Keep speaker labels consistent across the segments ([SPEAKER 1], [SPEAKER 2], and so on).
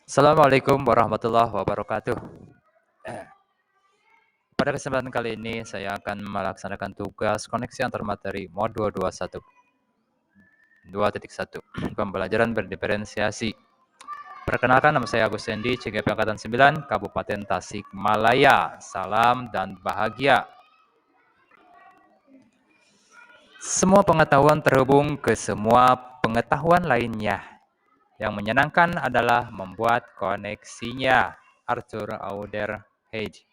[SPEAKER 1] Assalamualaikum warahmatullahi wabarakatuh. Eh, Pada kesempatan kali ini saya akan melaksanakan tugas koneksi antar materi modul 2.1 pembelajaran berdiferensiasi. Perkenalkan, nama saya Agus Sendi, CGP Angkatan 9, Kabupaten Tasikmalaya. Salam dan bahagia. Semua pengetahuan terhubung ke semua pengetahuan lainnya. Yang menyenangkan adalah membuat koneksinya. Arthur Auder Hage.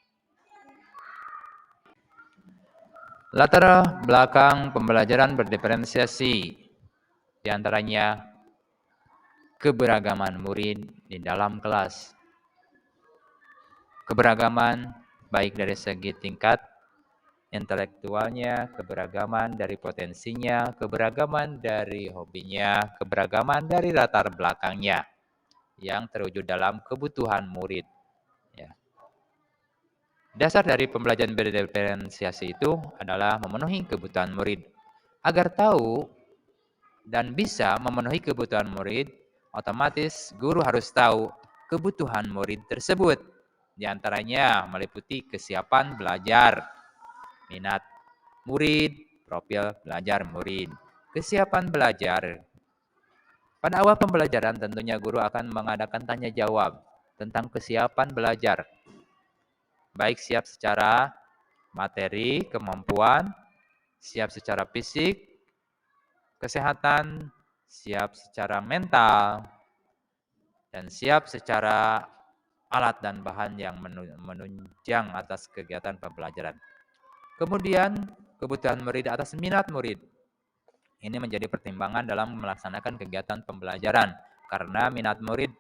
[SPEAKER 1] Latar belakang pembelajaran berdiferensiasi, di antaranya keberagaman murid di dalam kelas. Keberagaman baik dari segi tingkat intelektualnya, keberagaman dari potensinya, keberagaman dari hobinya, keberagaman dari latar belakangnya yang terwujud dalam kebutuhan murid. Ya. Dasar dari pembelajaran berdiferensiasi itu adalah memenuhi kebutuhan murid. Agar tahu dan bisa memenuhi kebutuhan murid, otomatis guru harus tahu kebutuhan murid tersebut. Di antaranya meliputi kesiapan belajar, minat murid, profil belajar murid. Kesiapan belajar. Pada awal pembelajaran tentunya guru akan mengadakan tanya jawab tentang kesiapan belajar. Baik siap secara materi, kemampuan, siap secara fisik, kesehatan, siap secara mental, dan siap secara alat dan bahan yang menunjang atas kegiatan pembelajaran. Kemudian, kebutuhan murid atas minat murid. Ini menjadi pertimbangan dalam melaksanakan kegiatan pembelajaran, karena minat murid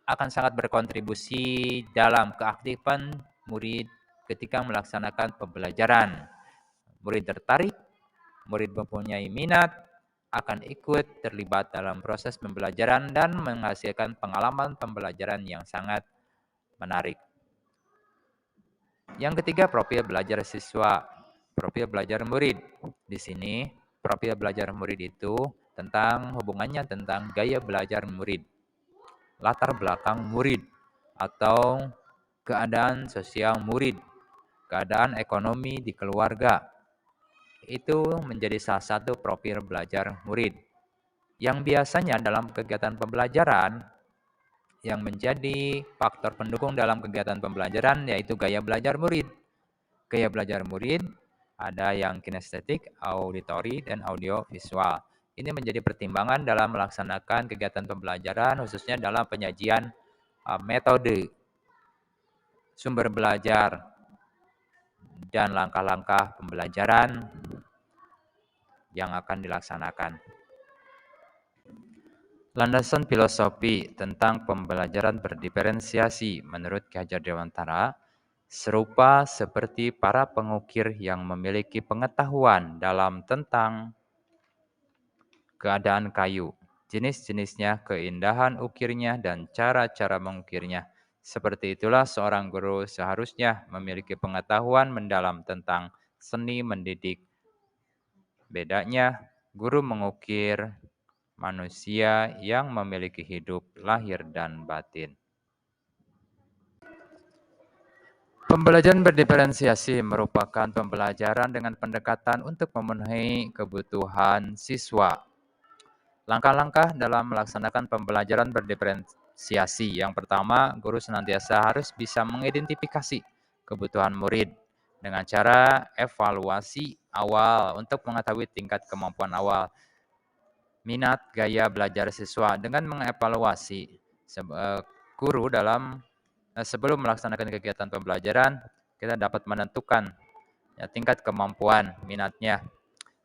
[SPEAKER 1] akan sangat berkontribusi dalam keaktifan murid ketika melaksanakan pembelajaran. Murid tertarik, murid mempunyai minat, akan ikut terlibat dalam proses pembelajaran dan menghasilkan pengalaman pembelajaran yang sangat menarik. Yang ketiga, profil belajar siswa, profil belajar murid. Di sini, profil belajar murid itu tentang hubungannya tentang gaya belajar murid, latar belakang murid, atau keadaan sosial murid, keadaan ekonomi di keluarga. Itu menjadi salah satu profil belajar murid. Yang biasanya dalam kegiatan pembelajaran, yang menjadi faktor pendukung dalam kegiatan pembelajaran yaitu gaya belajar murid. Gaya belajar murid ada yang kinestetik, auditori, dan audiovisual. Ini menjadi pertimbangan dalam melaksanakan kegiatan pembelajaran, khususnya dalam penyajian metode, sumber belajar, dan langkah-langkah pembelajaran yang akan dilaksanakan. Landasan filosofi tentang pembelajaran berdiferensiasi menurut Ki Hajar Dewantara serupa seperti para pengukir yang memiliki pengetahuan dalam tentang keadaan kayu, jenis-jenisnya, keindahan ukirnya, dan cara-cara mengukirnya. Seperti itulah seorang guru seharusnya memiliki pengetahuan mendalam tentang seni mendidik. Bedanya, guru mengukir manusia yang memiliki hidup lahir dan batin. Pembelajaran berdiferensiasi merupakan pembelajaran dengan pendekatan untuk memenuhi kebutuhan siswa. Langkah-langkah dalam melaksanakan pembelajaran berdiferensiasi. Yang pertama, guru senantiasa harus bisa mengidentifikasi kebutuhan murid dengan cara evaluasi awal untuk mengetahui tingkat kemampuan awal, minat, gaya belajar siswa. Dengan mengevaluasi guru dalam sebelum melaksanakan kegiatan pembelajaran, kita dapat menentukan tingkat kemampuan minatnya.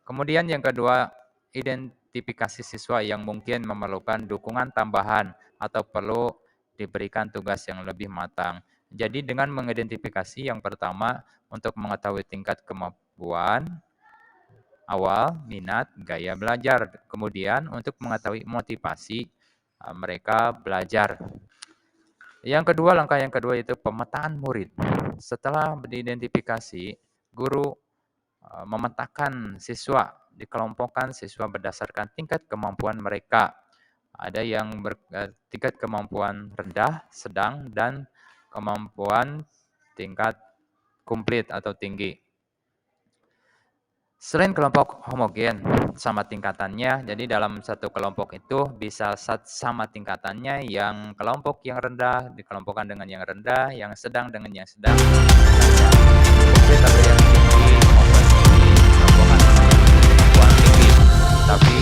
[SPEAKER 1] Kemudian yang kedua, identifikasi siswa yang mungkin memerlukan dukungan tambahan atau perlu diberikan tugas yang lebih matang. Jadi dengan mengidentifikasi yang pertama untuk mengetahui tingkat kemampuan awal, minat, gaya belajar. Kemudian untuk mengetahui motivasi mereka belajar. Langkah yang kedua itu pemetaan murid. Setelah diidentifikasi, guru memetakan siswa, dikelompokkan siswa berdasarkan tingkat kemampuan mereka. Ada yang tingkat kemampuan rendah, sedang, dan kemampuan tingkat komplit atau tinggi. Selain kelompok homogen sama tingkatannya, jadi dalam satu kelompok itu bisa sama tingkatannya, yang kelompok yang rendah dikelompokkan dengan yang rendah, yang sedang dengan yang sedang, dan yang komplit atau yang tinggi maupun tinggi dikelompokkan dengan yang tinggi. Tapi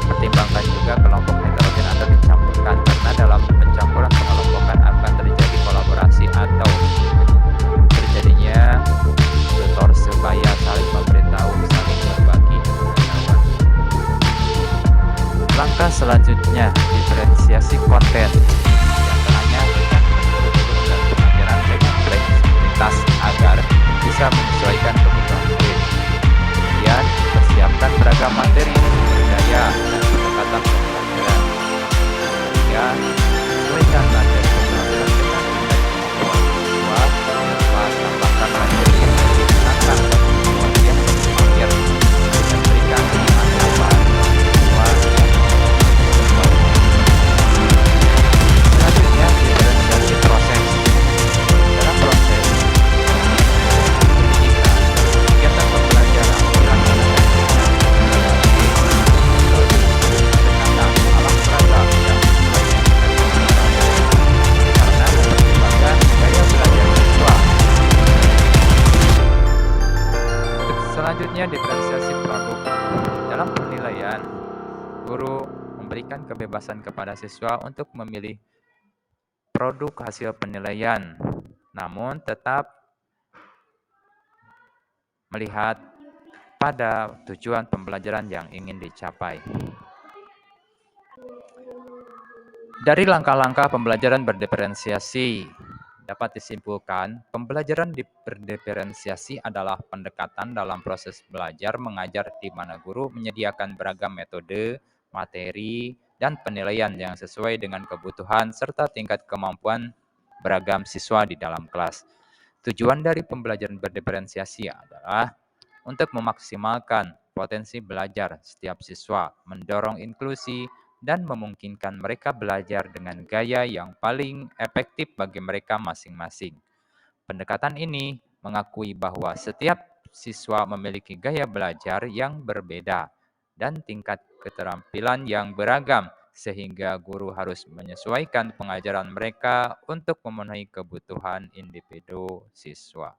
[SPEAKER 1] pertimbangkan juga kelompok heterogen atau dicampurkan, karena dalam pencampuran pengelompokan akan terjadi kolaborasi atau terjadinya tutor supaya saling memberitahu, saling berbagi pengetahuan. Langkah selanjutnya, diferensiasi konten. Diantaranya dengan kurikulum dan pengajaran dengan fleksibilitas agar bisa menyesuaikan kebutuhan murid. Kemudian, persiapkan beragam materi, budaya, dan pendekatan pembelajaran. Ketiga, sesuaikan materi pembelajaran dengan kemampuan siswa, serta tambahkan materi yang digunakan kebutuhan yang berpikir dengan berikan tambahan siswa yang sesuai. Selanjutnya, diferensiasi proses. Dalam proses pendidikan, kegiatan pembelajaran dilaksanakan dengan berbagai metode pendekatan alam perasa yang sesuai dengan kebutuhan karena mempertimbangkan gaya belajar siswa. Selanjutnya, diferensiasi produk. Dalam penilaian, guru memberikan kebebasan kepada siswa untuk memilih produk hasil penilaian, namun tetap melihat pada tujuan pembelajaran yang ingin dicapai. Dari langkah-langkah pembelajaran berdiferensiasi, dapat disimpulkan, pembelajaran berdiferensiasi adalah pendekatan dalam proses belajar mengajar di mana guru menyediakan beragam metode, materi, dan penilaian yang sesuai dengan kebutuhan serta tingkat kemampuan beragam siswa di dalam kelas. Tujuan dari pembelajaran berdiferensiasi adalah untuk memaksimalkan potensi belajar setiap siswa, mendorong inklusi, dan memungkinkan mereka belajar dengan gaya yang paling efektif bagi mereka masing-masing. Pendekatan ini mengakui bahwa setiap siswa memiliki gaya belajar yang berbeda dan tingkat keterampilan yang beragam, sehingga guru harus menyesuaikan pengajaran mereka untuk memenuhi kebutuhan individu siswa.